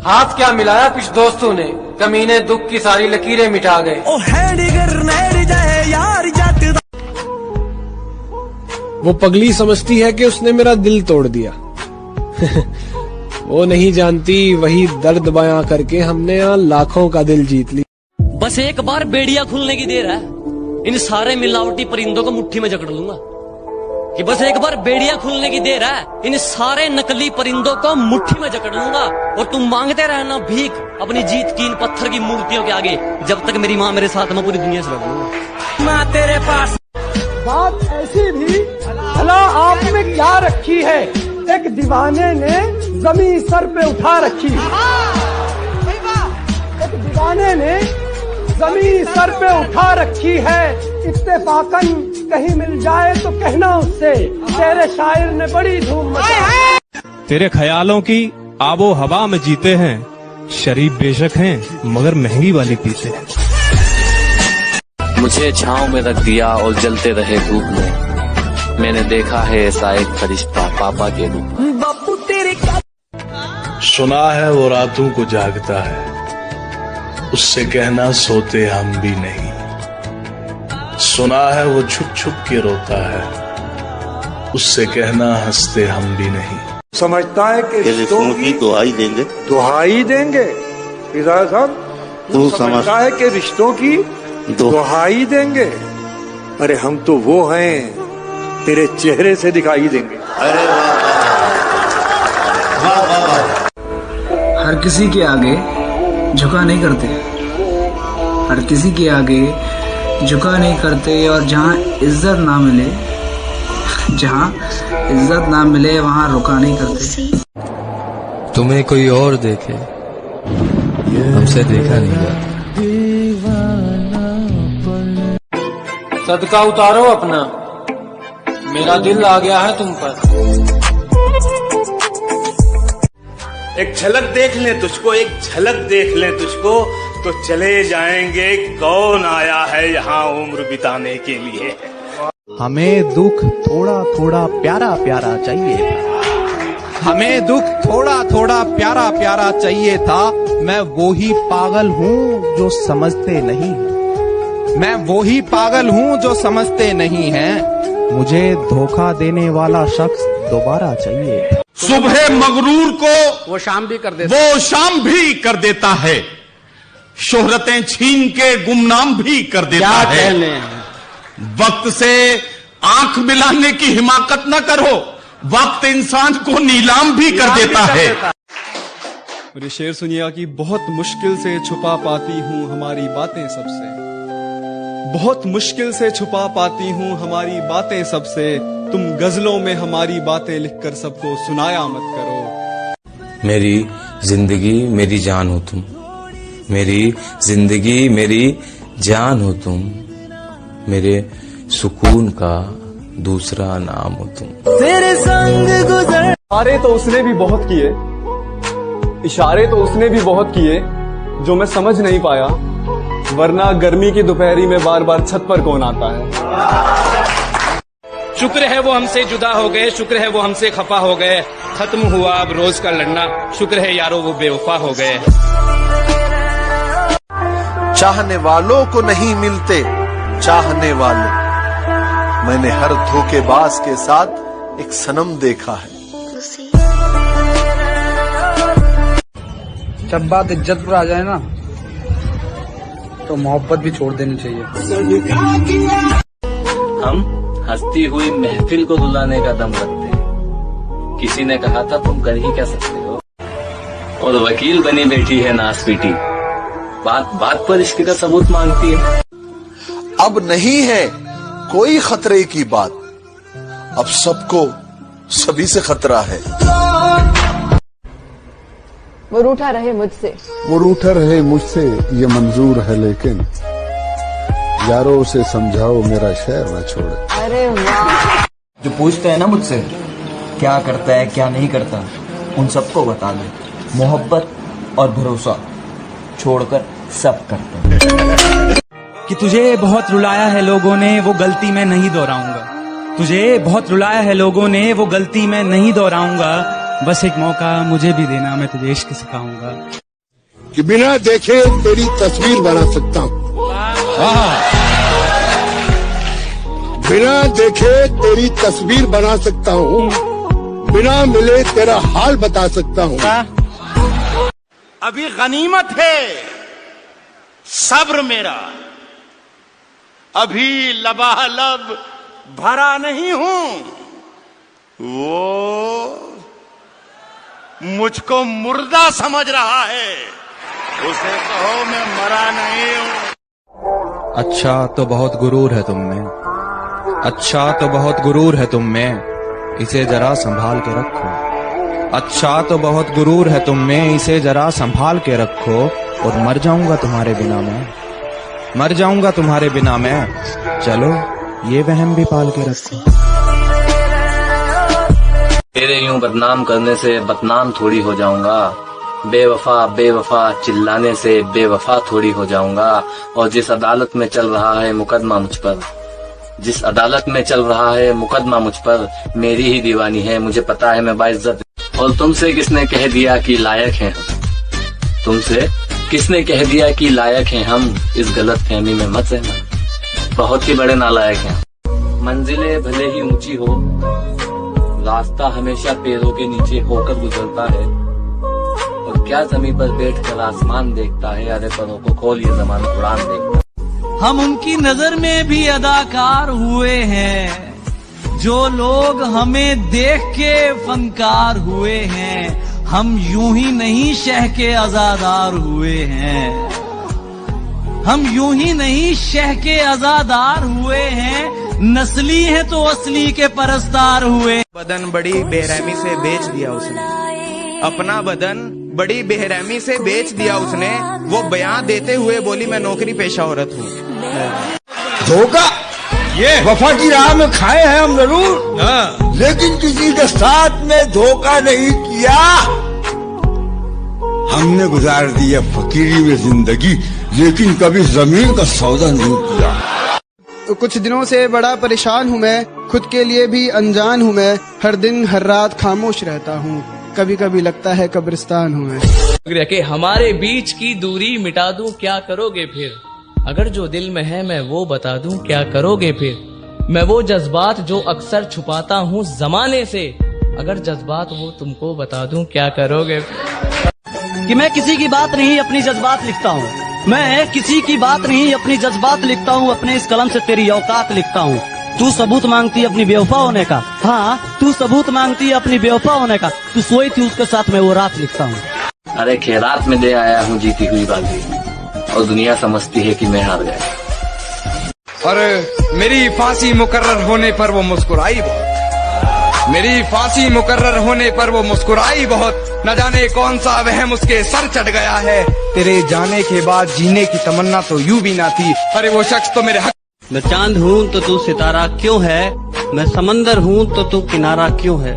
हाथ क्या मिलाया कुछ दोस्तों ने, कमीने दुख की सारी लकीरें मिटा गए। वो पगली समझती है कि उसने मेरा दिल तोड़ दिया। वो नहीं जानती वही दर्द बयां करके हमने यहाँ लाखों का दिल जीत ली। बस एक बार बेड़िया खुलने की देर है, इन सारे मिलावटी परिंदों को मुट्ठी में जकड़ लूंगा। कि बस एक बार बेड़िया खुलने की देर है, इन सारे नकली परिंदों को मुट्ठी में जकड़ लूंगा। और तुम मांगते रहना भीख अपनी जीत की इन पत्थर की मूर्तियों के आगे, जब तक मेरी माँ मेरे साथ, मैं पूरी दुनिया से लड़ूंगा। माँ तेरे पास बात ऐसी भी भला आपने क्या रखी है, एक दीवाने ने जमीन सर पे उठा रखी। एक दीवाने ने जमीन सर पे उठा रखी है, इत्तेफाकन कहीं मिल जाए तो कहना उससे, तेरे शायर ने बड़ी धूम मचाई। तेरे ख्यालों की आबो हवा में जीते हैं, शरीफ बेशक हैं मगर महंगी वाली पीते हैं। मुझे छांव में रख दिया और जलते रहे धूप में, मैंने देखा है ऐसा एक फरिश्ता पापा के रूप में। बापू तेरे सुना है वो रातों को जागता है, उससे कहना सोते हम भी नहीं। सुना है वो छुप छुप के रोता है, उससे कहना हंसते हम भी नहीं। समझता है कि रिश्तों की दुहाई देंगे, फिजा साहब तू समझता है कि रिश्तों की दुहाई देंगे। अरे हम तो वो हैं, तेरे चेहरे से दिखाई देंगे। अरे हर किसी के आगे झुका नहीं करते, हर किसी के आगे झुका नहीं करते। और जहाँ इज्जत ना मिले, जहाँ इज्जत ना मिले वहाँ रुका नहीं करते। तुम्हें कोई और देखे, हमसे देखा नहीं जाता। सदका उतारो अपना, मेरा दिल आ गया है तुम पर। एक झलक देख ले तुझको, एक झलक देख ले तुझको, तो चले जाएंगे कौन आया है यहाँ उम्र बिताने के लिए। हमें दुख थोड़ा थोड़ा प्यारा प्यारा चाहिए था, हमें दुख थोड़ा थोड़ा प्यारा प्यारा चाहिए था। मैं वो ही पागल हूँ जो समझते नहीं, मैं वो ही पागल हूँ जो समझते नहीं हैं। मुझे धोखा देने वाला शख्स दोबारा चाहिए। सुबह मगरूर को वो शाम भी कर देता है, शोहरतें छीन के गुमनाम भी कर देता है। वक्त से आंख मिलाने की हिमाकत न करो, वक्त इंसान को नीलाम भी कर देता है। और ये शेर सुनिया कि बहुत मुश्किल से छुपा पाती हूँ हमारी बातें सबसे, बहुत मुश्किल से छुपा पाती हूँ हमारी बातें सबसे। तुम गजलों में हमारी बातें लिखकर सबको सुनाया मत करो। मेरी जिंदगी मेरी जान हो तुम, मेरी जिंदगी मेरी जान हो तुम, मेरे सुकून का दूसरा नाम हो तुम। तेरे संग गुजर। इशारे तो उसने भी बहुत किए, इशारे तो उसने भी बहुत किए जो मैं समझ नहीं पाया, वरना गर्मी की दोपहरी में बार बार छत पर कौन आता है। शुक्र है वो हमसे जुदा हो गए, शुक्र है वो हमसे खफा हो गए, खत्म हुआ अब रोज का लड़ना, शुक्र है यारो वो बेवफा हो गए। चाहने वालों को नहीं मिलते चाहने वाले, मैंने हर धोखेबाज के साथ एक सनम देखा है। जब बात इज्जत पर आ जाए ना, तो मोहब्बत भी छोड़ देनी चाहिए। हम हंसती हुई महफिल को रुलाने का दम रखते हैं, किसी ने कहा था तुम कर ही क्या सकते हो, और वकील बनी बैठी है नास पीटी, बात बात पर इश्क का सबूत मांगती है। अब नहीं है कोई खतरे की बात, अब सबको सभी से खतरा है। वो रूठा रहे मुझसे, वो रूठा रहे मुझसे ये मंजूर है, लेकिन यारो उसे समझाओ मेरा शहर न छोड़े। अरे वाह। जो पूछते हैं ना मुझसे क्या करता है क्या नहीं करता, उन सबको बता दे मोहब्बत और भरोसा छोड़कर सब करते हैं। कि तुझे बहुत रुलाया है लोगों ने, वो गलती मैं नहीं दोहराऊंगा, तुझे बहुत रुलाया है लोगों ने, वो गलती मैं नहीं दोहराऊंगा। बस एक मौका मुझे भी देना, मैं तुझे इश्क सिखाऊंगा। कि बिना देखे तेरी तस्वीर बना सकता हूँ, बिना देखे तेरी तस्वीर बना सकता हूँ, बिना मिले तेरा हाल बता सकता हूँ। अभी गनीमत है सब्र मेरा, अभी लबालब भरा नहीं हूं, वो मुझको मुर्दा समझ रहा है, उसे कहो मैं मरा नहीं हूं। अच्छा तो बहुत गुरूर है तुम में, अच्छा तो बहुत गुरूर है तुम में, इसे जरा संभाल के रखो। अच्छा तो बहुत गुरूर है तुम में, इसे जरा संभाल के रखो। और मर जाऊंगा तुम्हारे बिना मैं, मर जाऊंगा तुम्हारे बिना मैं, चलो ये वहम भी पाल के रखो। तेरे यूं बदनाम करने से बदनाम थोड़ी हो जाऊंगा, बेवफा बेवफा चिल्लाने से बेवफा थोड़ी हो जाऊंगा। और जिस अदालत में चल रहा है मुकदमा मुझ पर, जिस अदालत में चल रहा है मुकदमा मुझ पर, मेरी ही दीवानी है, मुझे पता है मैं बाइज्जत। और तुमसे किसने कह दिया कि लायक हैं हम, तुमसे किसने कह दिया कि लायक हैं हम, इस गलत फहमी में मत रहना, बहुत ही बड़े नालायक हैं। मंजिलें भले ही ऊंची हो, रास्ता हमेशा पैरों के नीचे होकर गुजरता है। और क्या जमीन पर बैठकर आसमान देखता है, अरे परों को खोल ये जमान कुरान देखता है। हम उनकी नजर में भी अदाकार हुए हैं, जो लोग हमें देख के फनकार हुए हैं। हम यूं ही नहीं शह के आजादार हुए हैं, हम यूं ही नहीं शह के आजादार हुए हैं। नस्ली है तो असली के परस्तार हुए। बदन बड़ी बेरहमी से बेच दिया उसने, अपना बदन बड़ी बेरहमी से बेच दिया उसने। वो बयान देते हुए बोली मैं नौकरी पेशा औरत हूँ। धोखा ये वफा की राह में खाए हैं हम जरूर, लेकिन किसी के साथ में धोखा नहीं किया। हमने गुजार दी है फकीरी में जिंदगी, लेकिन कभी जमीन का सौदा नहीं किया। कुछ दिनों से बड़ा परेशान हूँ मैं, खुद के लिए भी अनजान हूँ मैं। हर दिन हर रात खामोश रहता हूँ, कभी कभी लगता है कब्रिस्तान हूँ मैं। कि हमारे बीच की दूरी मिटा दूं, क्या करोगे फिर? अगर जो दिल में है मैं वो बता दूं, क्या करोगे फिर? मैं वो जज्बात जो अक्सर छुपाता हूँ जमाने से, अगर जज्बात वो तुमको बता दूं, क्या करोगे फिर? कि मैं किसी की बात नहीं अपनी जज्बात लिखता हूँ, मैं किसी की बात नहीं अपनी जज्बात लिखता हूँ। अपने इस कलम से तेरी औकात लिखता हूँ। तू सबूत मांगती है अपनी बेवफा होने का, हाँ तू सबूत मांगती है अपनी बेवफा होने का। तू सोई थी उसके साथ मैं वो रात लिखता हूँ। अरे खैरात में दे आया हूँ जीती हुई बाजी, और दुनिया समझती है कि मैं हार गया। और मेरी फांसी मुकर्रर होने पर वो मुस्कुराई बहुत, मेरी फांसी मुकर्रर होने पर वो मुस्कुराई बहुत। न जाने कौन सा वहम उसके सर चढ़ गया है, तेरे जाने के बाद जीने की तमन्ना तो यूं भी ना थी। अरे वो शख्स तो मेरे हक। मैं चांद हूँ तो तू सितारा क्यों है, मैं समंदर हूँ तो तू किनारा क्यों है।